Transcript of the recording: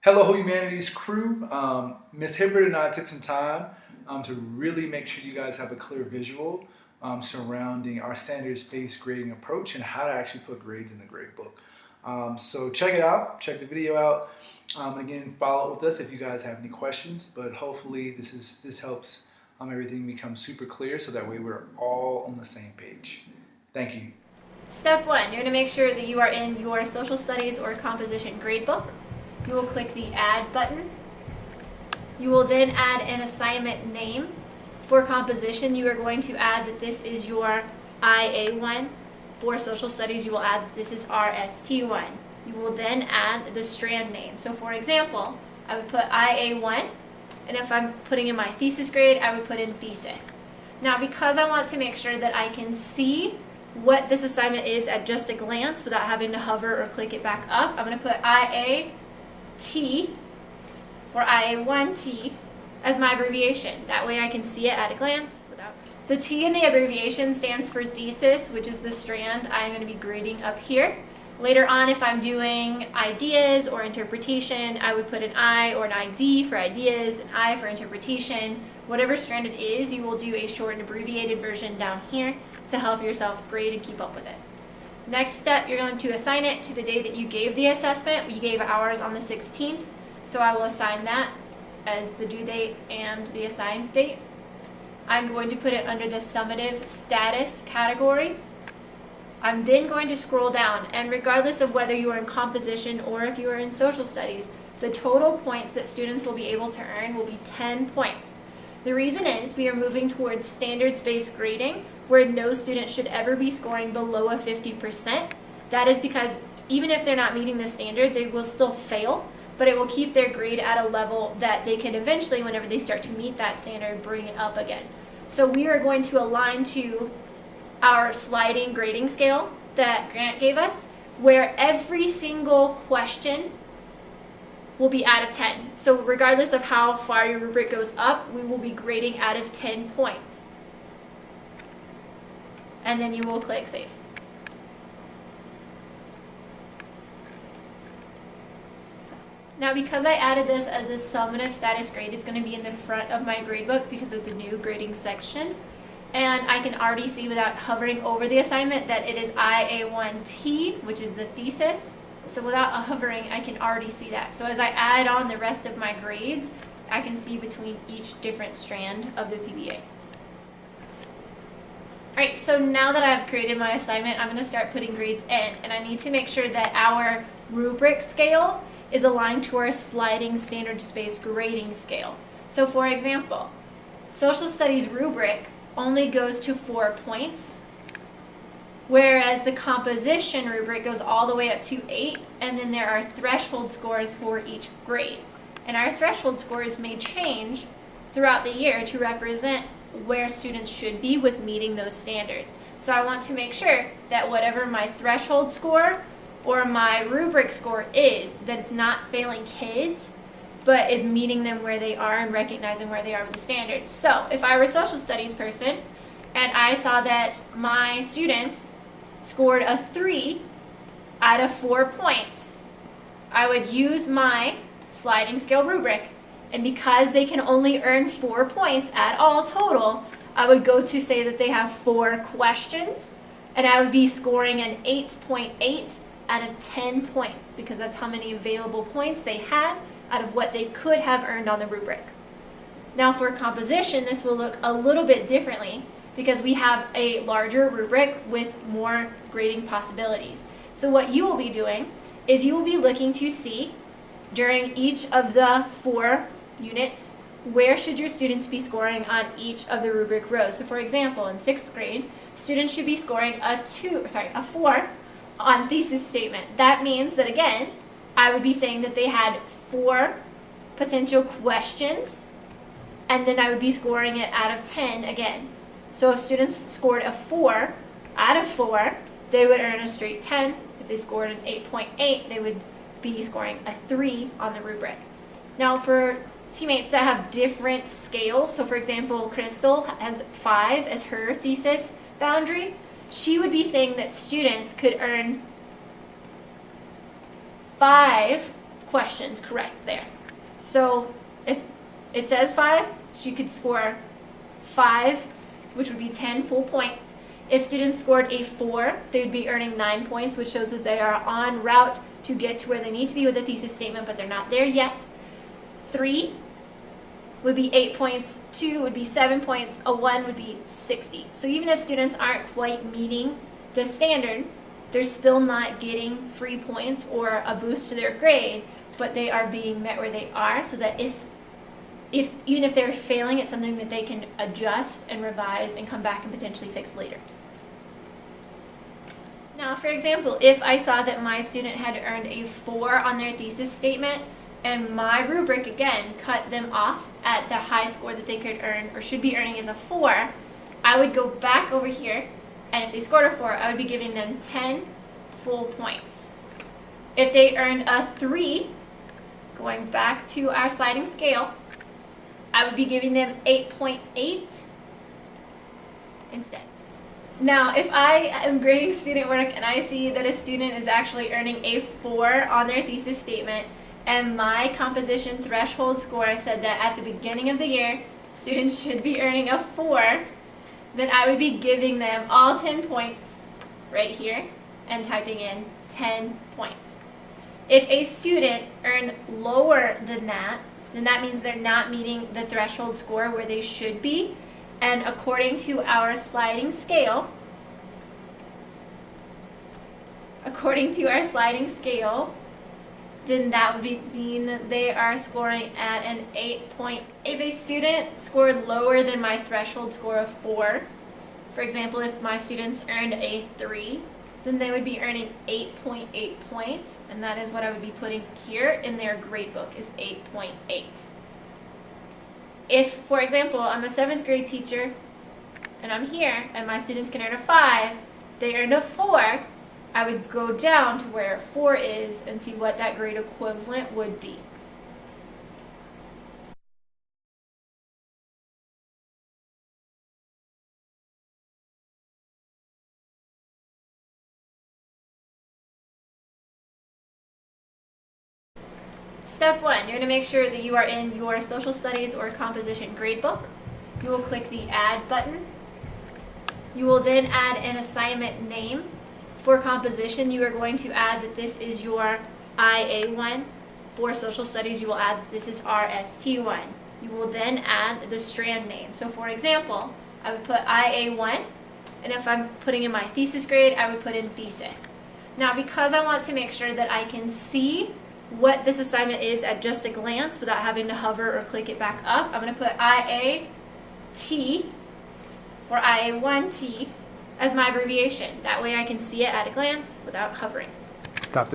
Hello, Humanities crew. Ms. Hibbert and I took some time to really make sure you guys have a clear visual surrounding our standards-based grading approach and how to actually put grades in the grade book. So check it out, check the video out. Again, follow up with us if you guys have any questions, but hopefully this helps everything become super clear so that way we're all on the same page. Thank you. Step 1, you're going to make sure that you are in your social studies or composition gradebook. You will click the Add button. You will then add an assignment name. For composition, you are going to add that this is your IA1. For social studies, you will add that this is RST1. You will then add the strand name. So for example, I would put IA1, and if I'm putting in my thesis grade, I would put in thesis. Now, because I want to make sure that I can see what this assignment is at just a glance without having to hover or click it back up, I'm going to put IAT or IA1T as my abbreviation. That way I can see it at a glance. The T in the abbreviation stands for thesis, which is the strand I'm going to be grading up here. Later on, if I'm doing ideas or interpretation, I would put an I or an ID for ideas, an I for interpretation. Whatever strand it is, you will do a short and abbreviated version down here to help yourself grade and keep up with it. Next step, you're going to assign it to the day that you gave the assessment. We gave ours on the 16th, so I will assign that as the due date and the assigned date. I'm going to put it under the summative status category. I'm then going to scroll down, and regardless of whether you are in composition or if you are in social studies, the total points that students will be able to earn will be 10 points. The reason is we are moving towards standards-based grading, where no student should ever be scoring below a 50%. That is because even if they're not meeting the standard, they will still fail, but it will keep their grade at a level that they can eventually, whenever they start to meet that standard, bring it up again. So we are going to align to our sliding grading scale that Grant gave us, where every single question will be out of 10. So regardless of how far your rubric goes up, we will be grading out of 10 points. And then you will click Save. Now, because I added this as a summative status grade, it's going to be in the front of my gradebook because it's a new grading section. And I can already see without hovering over the assignment that it is IA1T, which is the thesis. So without hovering, I can already see that. So as I add on the rest of my grades, I can see between each different strand of the PBA. Alright, so now that I've created my assignment, I'm going to start putting grades in. And I need to make sure that our rubric scale is aligned to our sliding standards-based grading scale. So for example, social studies rubric only goes to 4 points, whereas the composition rubric goes all the way up to 8, and then there are threshold scores for each grade. And our threshold scores may change throughout the year to represent where students should be with meeting those standards. So I want to make sure that whatever my threshold score or my rubric score is, that it's not failing kids, but is meeting them where they are and recognizing where they are with the standards. So if I were a social studies person and I saw that my students scored a 3 out of 4 points, I would use my sliding scale rubric. And because they can only earn 4 points at all total, I would go to say that they have 4 questions, and I would be scoring an 8.8 out of 10 points because that's how many available points they had out of what they could have earned on the rubric. Now for composition, this will look a little bit differently because we have a larger rubric with more grading possibilities. So what you will be doing is you will be looking to see during each of the 4 units, where should your students be scoring on each of the rubric rows. So for example, in 6th grade, students should be scoring a 4 on thesis statement. That means that, again, I would be saying that they had 4 potential questions, and then I would be scoring it out of 10 again. So if students scored a 4 out of 4, they would earn a straight 10. If they scored an 8.8, they would be scoring a 3 on the rubric. Now for teammates that have different scales, so for example, Crystal has 5 as her thesis boundary, she would be saying that students could earn 5 questions correct there. So if it says 5, she could score 5, which would be 10 full points. If students scored a 4, they would be earning 9 points, which shows that they are en route to get to where they need to be with a thesis statement, but they're not there yet. 3 would be 8 points, 2 would be 7 points, a 1 would be 60. So even if students aren't quite meeting the standard, they're still not getting free points or a boost to their grade, but they are being met where they are, so that if even if they're failing, it's something that they can adjust and revise and come back and potentially fix later. Now, for example, if I saw that my student had earned a 4 on their thesis statement, and my rubric, again, cut them off at the high score that they could earn or should be earning is a 4, I would go back over here, and if they scored a 4, I would be giving them 10 full points. If they earned a 3, going back to our sliding scale, I would be giving them 8.8 instead. Now, if I am grading student work and I see that a student is actually earning a 4 on their thesis statement, and my composition threshold score, I said that at the beginning of the year, students should be earning a 4, then I would be giving them all 10 points right here and typing in 10 points. If a student earned lower than that, then that means they're not meeting the threshold score where they should be. And according to our sliding scale, then that would mean they are scoring at an 8. If a student scored lower than my threshold score of 4, for example, if my students earned a 3, then they would be earning 8.8 points, and that is what I would be putting here in their grade book, is 8.8. If, for example, I'm a 7th grade teacher, and I'm here, and my students can earn a 5, they earned a 4, I would go down to where 4 is and see what that grade equivalent would be. Step 1, you're going to make sure that you are in your social studies or composition gradebook. You will click the add button. You will then add an assignment name. For composition, you are going to add that this is your IA1. For social studies, you will add that this is RST1. You will then add the strand name. So for example, I would put IA1, and if I'm putting in my thesis grade, I would put in thesis. Now, because I want to make sure that I can see what this assignment is at just a glance without having to hover or click it back up, I'm going to put IAT or IA1T as my abbreviation. That way I can see it at a glance without hovering. Stop.